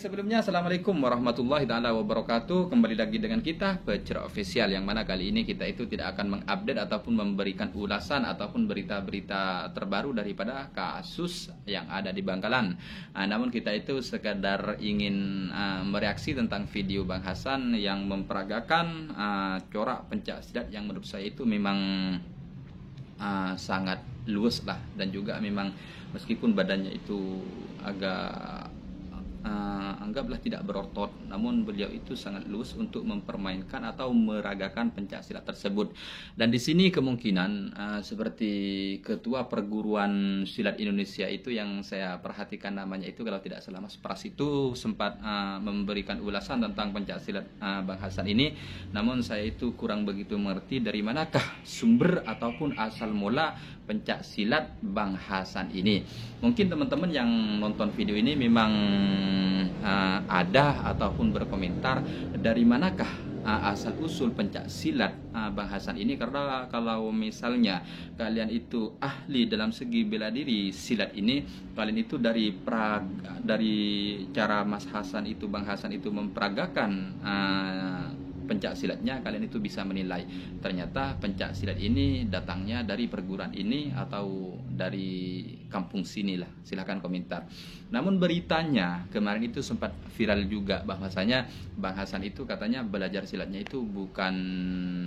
sebelumnya Assalamualaikum warahmatullahi taala wabarakatuh. Kembali lagi dengan kita Pecerah Official, yang mana kali ini kita itu tidak akan mengupdate ataupun memberikan ulasan ataupun berita-berita terbaru daripada kasus yang ada di Bangkalan. Namun kita itu sekadar ingin mereaksi tentang video Bang Hasan yang memperagakan corak pencak silat yang menurut saya itu memang sangat luas lah, dan juga memang meskipun badannya itu agak anggaplah tidak berotot, namun beliau itu sangat luas untuk mempermainkan atau meragakan pencak silat tersebut. Dan di sini kemungkinan seperti ketua perguruan silat Indonesia itu yang saya perhatikan namanya itu, kalau tidak salah Mas Pras, itu sempat memberikan ulasan tentang pencak silat Bang Hasan ini. Namun saya itu kurang begitu mengerti dari manakah sumber ataupun asal mula pencak silat Bang Hasan ini. Mungkin teman-teman yang nonton video ini memang ada ataupun berkomentar dari manakah asal usul pencak silat Bang Hasan ini, karena kalau misalnya kalian itu ahli dalam segi bela diri silat ini, kalian itu dari cara Mas Hasan itu, Bang Hasan itu memperagakan pencak silatnya, kalian itu bisa menilai ternyata pencak silat ini datangnya dari perguruan ini atau dari kampung sini lah. Silahkan komentar. Namun beritanya kemarin itu sempat viral juga, bahwasanya Bang Hasan itu katanya belajar silatnya itu bukan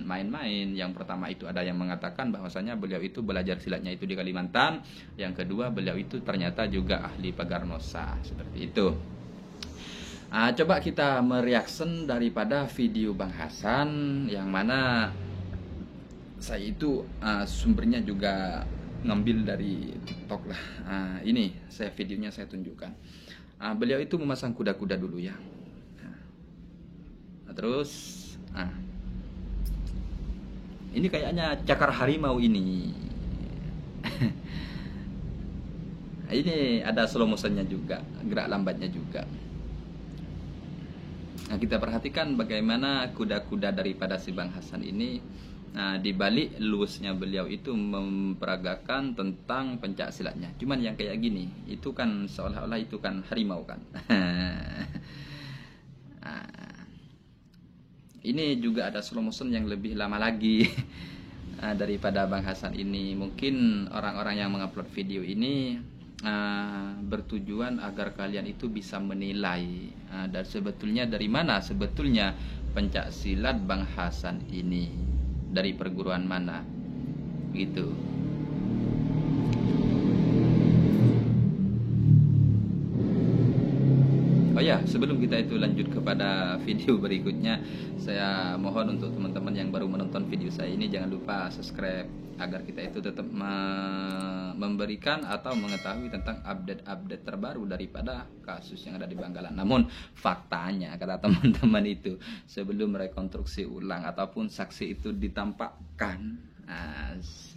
main-main. Yang pertama itu ada yang mengatakan bahwasanya beliau itu belajar silatnya itu di Kalimantan. Yang kedua, beliau itu ternyata juga ahli pagar nosa, seperti itu. Coba kita mereaction daripada video Bang Hasan, yang mana saya itu sumbernya juga ngambil dari TikTok lah. Ini videonya saya tunjukkan. Beliau itu memasang kuda-kuda dulu ya. Terus ini kayaknya cakar harimau ini. Ini ada slow motionnya juga, gerak lambatnya juga. Kita perhatikan bagaimana kuda-kuda daripada si Bang Hasan ini, di balik luasnya beliau itu memperagakan tentang pencak silatnya. Cuman yang kayak gini itu kan seolah-olah itu kan harimau kan. Ini juga ada slow motion yang lebih lama lagi daripada Bang Hasan ini. Mungkin orang-orang yang mengupload video ini bertujuan agar kalian itu bisa menilai dan sebetulnya dari mana sebetulnya pencak silat Bang Hasan ini, dari perguruan mana gitu. Oh ya, sebelum kita itu lanjut kepada video berikutnya, saya mohon untuk teman-teman yang baru menonton video saya ini jangan lupa subscribe agar kita itu tetap memberikan atau mengetahui tentang update-update terbaru daripada kasus yang ada di Bangkalan. Namun faktanya kata teman-teman itu, sebelum rekonstruksi ulang ataupun saksi itu ditampakkan,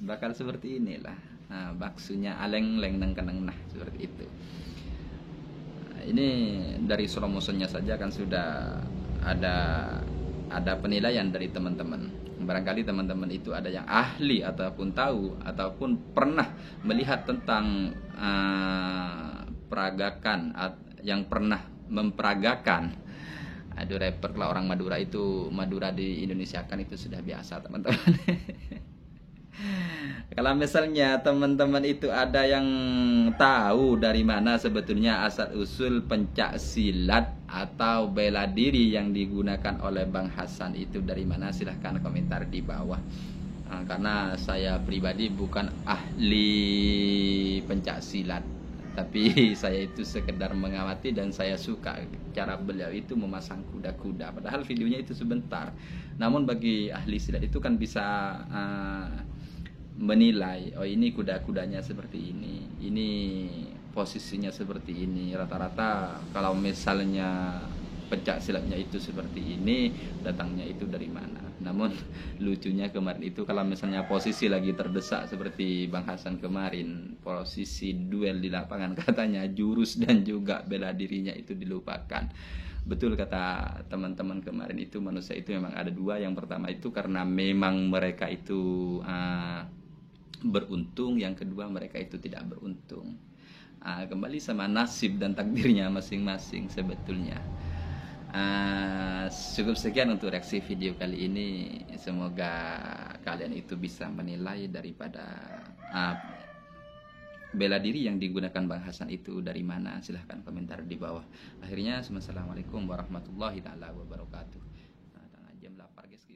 bakal seperti inilah. Baksunya aleng-leng nang keneng nah, seperti itu. Ini dari slow motionnya saja kan sudah ada penilaian dari teman-teman. Barangkali teman-teman itu ada yang ahli ataupun tahu ataupun pernah melihat tentang peragakan, yang pernah memperagakan. Aduh, rapper kalau orang Madura itu, Madura di Indonesia kan itu sudah biasa teman-teman. Kalau misalnya teman-teman itu ada yang tahu dari mana sebetulnya asal usul pencak silat atau bela diri yang digunakan oleh Bang Hasan itu dari mana, silahkan komentar di bawah. Karena saya pribadi bukan ahli pencak silat, tapi saya itu sekedar mengamati dan saya suka cara beliau itu memasang kuda-kuda. Padahal videonya itu sebentar, namun bagi ahli silat itu kan bisa menilai, oh ini kuda-kudanya seperti ini posisinya seperti ini, rata-rata kalau misalnya pencak silatnya itu seperti ini, datangnya itu dari mana. Namun lucunya kemarin itu kalau misalnya posisi lagi terdesak seperti Bang Hasan kemarin, posisi duel di lapangan, katanya jurus dan juga bela dirinya itu dilupakan. Betul kata teman-teman kemarin itu, manusia itu memang ada dua. Yang pertama itu karena memang mereka itu beruntung, yang kedua mereka itu tidak beruntung. kembali sama nasib dan takdirnya masing-masing sebetulnya. Cukup sekian untuk reaksi video kali ini. Semoga kalian itu bisa menilai daripada bela diri yang digunakan Bang Hasan itu dari mana. Silahkan komentar di bawah. Akhirnya, assalamualaikum warahmatullahi taala wabarakatuh. Jam 8 guys,